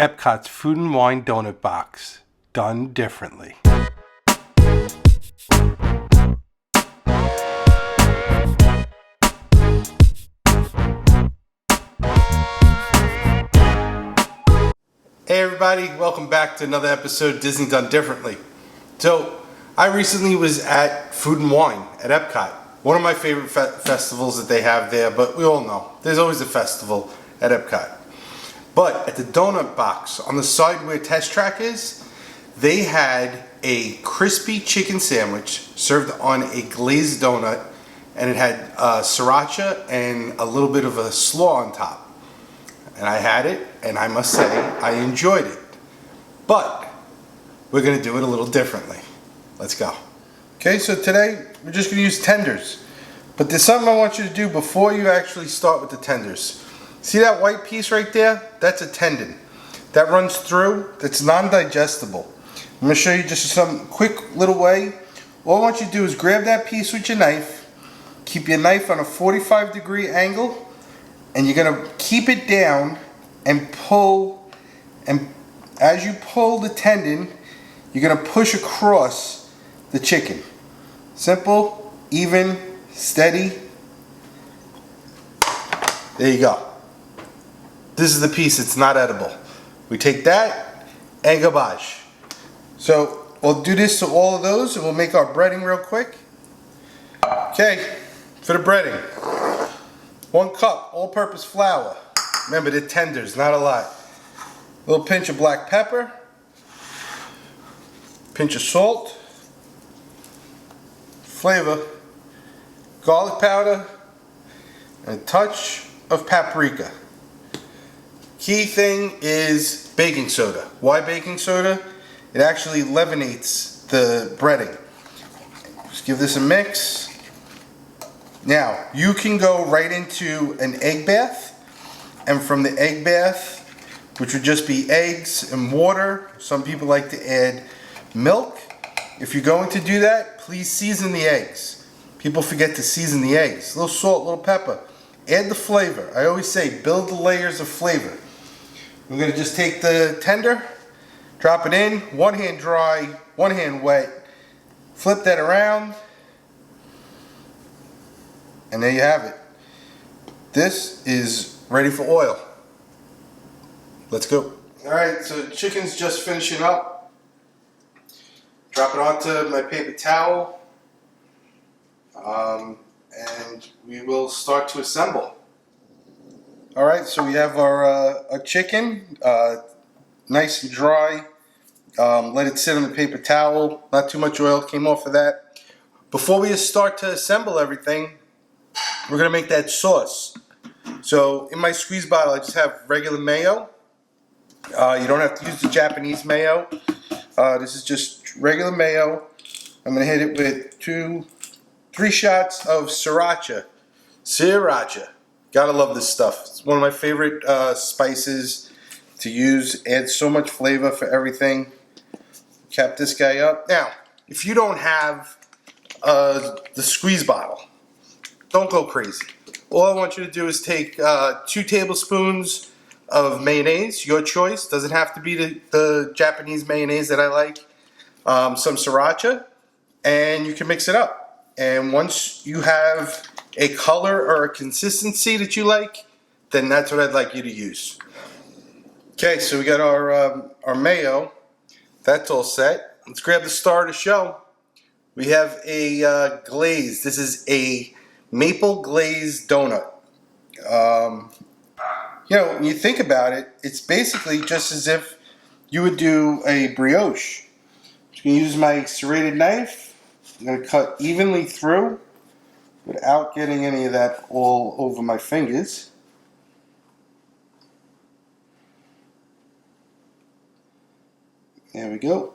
Epcot's Food and Wine Donut Box, done differently. Hey everybody, welcome back to another episode of Disney Done Differently. So, I recently was at Food and Wine at Epcot. One of my favorite festivals that they have there, but we all know, there's always a festival at Epcot. But at the donut box, on the side where Test Track is, they had a crispy chicken sandwich served on a glazed donut, and it had Sriracha and a little bit of a slaw on top. And I had it, and I must say, I enjoyed it. But we're gonna do it a little differently. Let's go. Okay, so today we're just gonna use tenders. But there's something I want you to do before you actually start with the tenders. See that white piece right there? That's a tendon. That runs through, that's non-digestible. I'm gonna show you just some quick little way. All I want you to do is grab that piece with your knife, keep your knife on a 45-degree angle, and you're gonna keep it down and pull, and as you pull the tendon, you're gonna push across the chicken. Simple, even, steady. There you go. This is the piece that's not edible. We take that and garbage. So we'll do this to all of those, and we'll make our breading real quick. Okay, for the breading. 1 cup all-purpose flour. Remember, they're tenders, not a lot. A little pinch of black pepper. Pinch of salt. Flavor. Garlic powder. And a touch of paprika. Key thing is baking soda. Why baking soda? It actually leavenates the breading. Just give this a mix. Now, you can go right into an egg bath, and from the egg bath, which would just be eggs and water, some people like to add milk. If you're going to do that, please season the eggs. People forget to season the eggs. A little salt, a little pepper. Add the flavor. I always say, build the layers of flavor. We're going to just take the tender, drop it in, one hand dry, one hand wet, flip that around, and there you have it. This is ready for oil. Let's go. Alright, so chicken's just finishing up. Drop it onto my paper towel. And we will start to assemble. Alright, so we have our chicken, nice and dry. Let it sit on the paper towel. Not too much oil came off of that. Before we start to assemble everything, we're going to make that sauce. So in my squeeze bottle, I just have regular mayo. You don't have to use the Japanese mayo. This is just regular mayo. I'm going to hit it with 3 shots of Sriracha. Sriracha. Gotta love this stuff. It's one of my favorite spices to use. Adds so much flavor for everything. Cap this guy up. Now, if you don't have the squeeze bottle, don't go crazy. All I want you to do is take 2 tablespoons of mayonnaise, your choice. Doesn't have to be the Japanese mayonnaise that I like. Some Sriracha, and you can mix it up. And once you have a color or a consistency that you like, then that's what I'd like you to use. Okay, so we got our mayo. That's all set. Let's grab the star of the show. We have a glazed. This is a maple glazed donut. You know, when you think about it, it's basically just as if you would do a brioche. I'm going to use my serrated knife. I'm going to cut evenly through without getting any of that all over my fingers. There we go.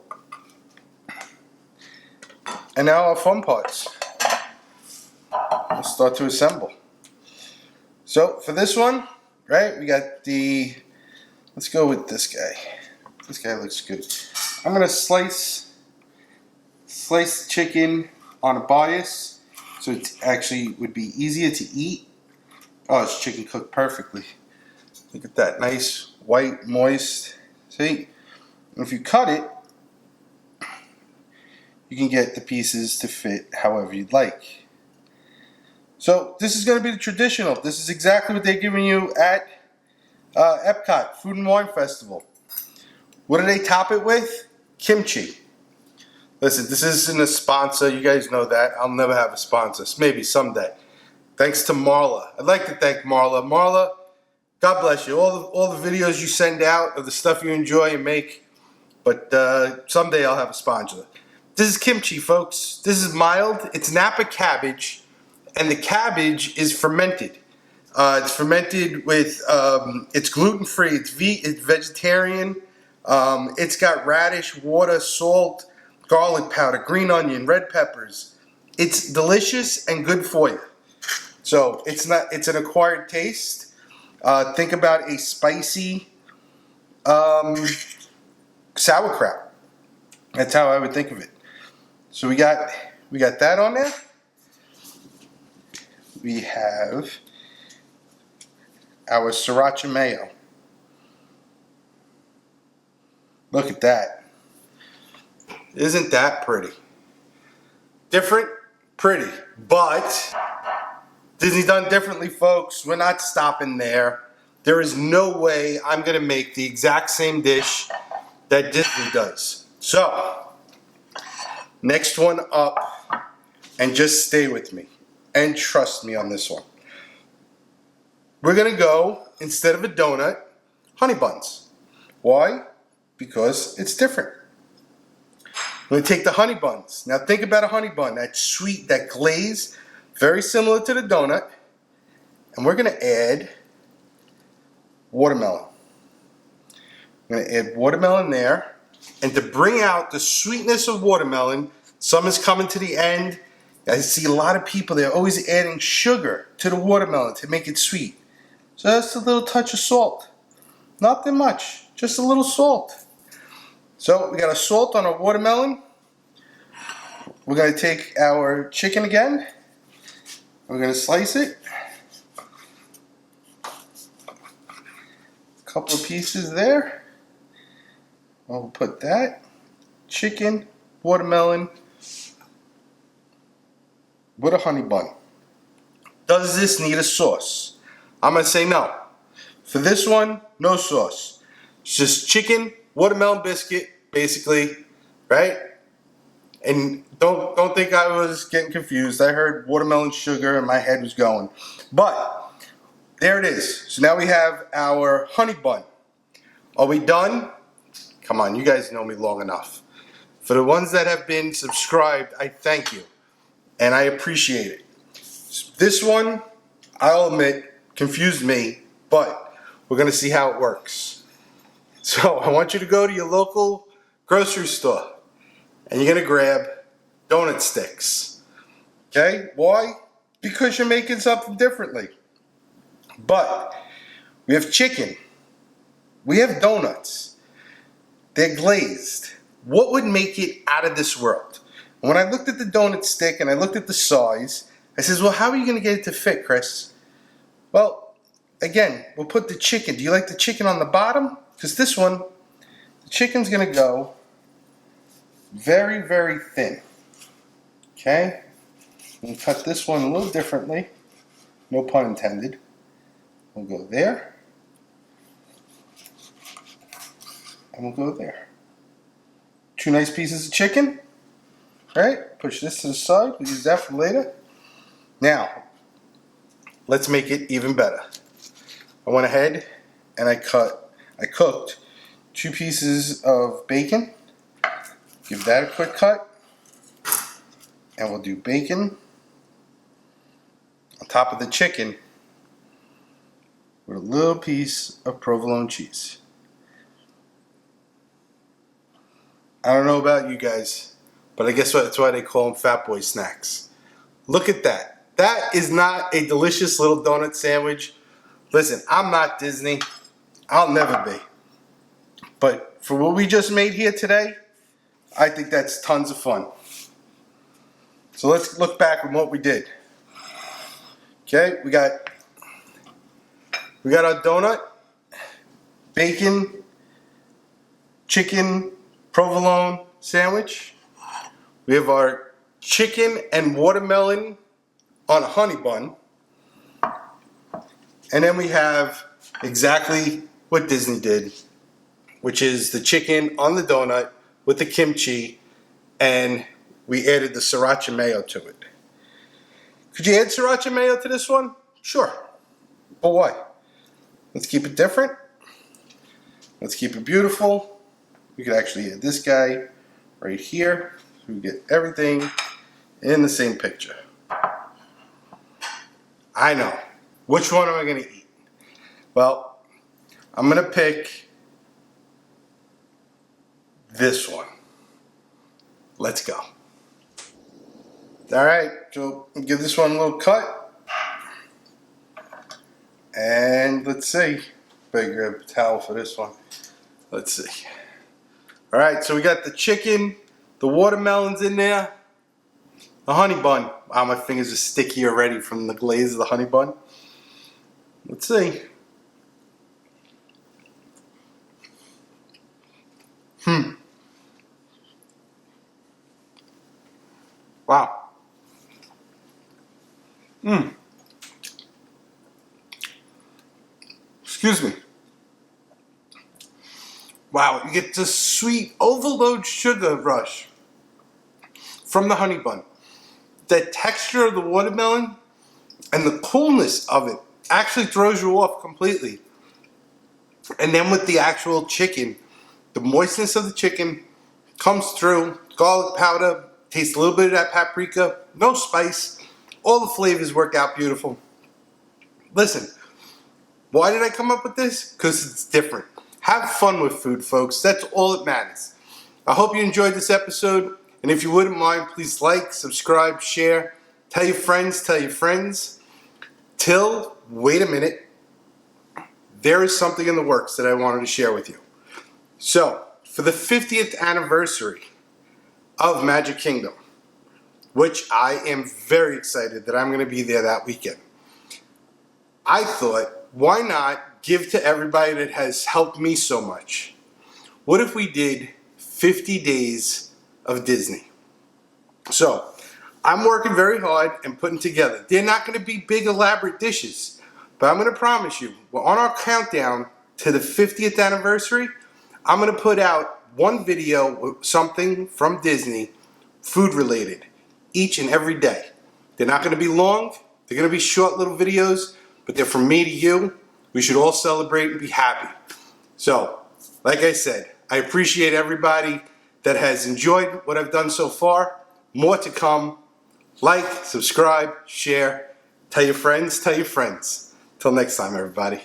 And now our fun parts. We'll start to assemble. So for this one, right, we got let's go with this guy. This guy looks good. I'm going to slice the chicken on a bias so it actually would be easier to eat. Oh, this chicken cooked perfectly. Look at that, nice, white, moist, See? If you cut it, you can get the pieces to fit however you'd like. So this is going to be the traditional. This is exactly what they're giving you at Epcot, Food and Wine Festival. What do they top it with? Kimchi. Listen, this isn't a sponsor. You guys know that. I'll never have a sponsor. Maybe someday. Thanks to Marla. I'd like to thank Marla. Marla, God bless you. All the videos you send out of the stuff you enjoy and make. But someday I'll have a sponsor. This is kimchi, folks. This is mild. It's Napa cabbage. And the cabbage is fermented. It's fermented with, it's gluten-free. It's vegetarian. It's got radish, water, salt, garlic powder, green onion, red peppers. It's delicious and good for you. So it's an acquired taste. Think about a spicy sauerkraut. That's how I would think of it. So we got that on there. We have our Sriracha mayo. Look at that. Isn't that pretty? Different, pretty, but Disney done differently, folks. We're not stopping there. There is no way I'm going to make the exact same dish that Disney does. So, next one up, and just stay with me and trust me on this one. We're going to go, instead of a donut, honey buns. Why? Because it's different. I'm going to take the honey buns. Now think about a honey bun. That sweet, that glaze, very similar to the donut. And we're going to add watermelon. I'm going to add watermelon there. And to bring out the sweetness of watermelon, summer's coming to the end. I see a lot of people, they're always adding sugar to the watermelon to make it sweet. So that's a little touch of salt. Nothing much, just a little salt. So we got a salt on our watermelon. We're going to take our chicken again. We're going to slice it. A couple of pieces there. We'll put that. Chicken, watermelon, with a honey bun. Does this need a sauce? I'm going to say no. For this one, no sauce. It's just chicken, watermelon biscuit, basically, right? And don't think I was getting confused. I heard watermelon sugar and my head was going. But there it is. So now we have our honey bun. Are we done? Come on, you guys know me long enough. For the ones that have been subscribed, I thank you. And I appreciate it. This one, I'll admit, confused me, but we're going to see how it works. So I want you to go to your local grocery store and you're going to grab donut sticks. Okay? Why? Because you're making something differently. But we have chicken. We have donuts. They're glazed. What would make it out of this world? And when I looked at the donut stick and I looked at the size, I says, well, how are you going to get it to fit, Chris? Well, again, we'll put the chicken. Do you like the chicken on the bottom? Because this one, the chicken's going to go very, very thin. Okay? We'll cut this one a little differently. No pun intended. We'll go there. And we'll go there. Two nice pieces of chicken. Right? Push this to the side. We'll use that for later. Now, let's make it even better. I went ahead and I cooked 2 pieces of bacon. Give that a quick cut. And we'll do bacon on top of the chicken with a little piece of provolone cheese. I don't know about you guys, but I guess that's why they call them fat boy snacks. Look at that. That is not a delicious little donut sandwich. Listen, I'm not Disney. I'll never be. But for what we just made here today, I think that's tons of fun. So let's look back at what we did. Okay, we got our donut, bacon, chicken provolone sandwich. We have our chicken and watermelon on a honey bun. And then we have exactly what Disney did, which is the chicken on the donut with the kimchi, and we added the Sriracha mayo to it. Could you add Sriracha mayo to this one? Sure. But why? Let's keep it different. Let's keep it beautiful. We could actually add this guy right here. So we get everything in the same picture. I know. Which one am I going to eat? Well, I'm going to pick this one. Let's go. All right, so give this one a little cut. And let's see. Better grab a towel for this one. Let's see. All right, so we got the chicken, the watermelons in there, the honey bun. Wow, my fingers are sticky already from the glaze of the honey bun. Let's see. Wow. Excuse me. Wow, you get the sweet overload sugar rush from the honey bun. The texture of the watermelon and the coolness of it actually throws you off completely. And then with the actual chicken, the moistness of the chicken comes through. Garlic powder, taste a little bit of that paprika, no spice. All the flavors work out beautiful. Listen, why did I come up with this? Because it's different. Have fun with food, folks. That's all that matters. I hope you enjoyed this episode. And if you wouldn't mind, please like, subscribe, share. Tell your friends, tell your friends. Wait a minute. There is something in the works that I wanted to share with you. So, for the 50th anniversary of Magic Kingdom, which I am very excited that I'm going to be there that weekend, I thought, why not give to everybody that has helped me so much? What if we did 50 days of Disney? So, I'm working very hard and putting together. They're not going to be big elaborate dishes, but I'm going to promise you, we're on our countdown to the 50th anniversary. I'm going to put out one video with something from Disney, food related, each and every day. They're not going to be long. They're going to be short little videos, but they're from me to you. We should all celebrate and be happy. So, like I said, I appreciate everybody that has enjoyed what I've done so far. More to come. Like, subscribe, share, tell your friends, tell your friends. Till next time, everybody.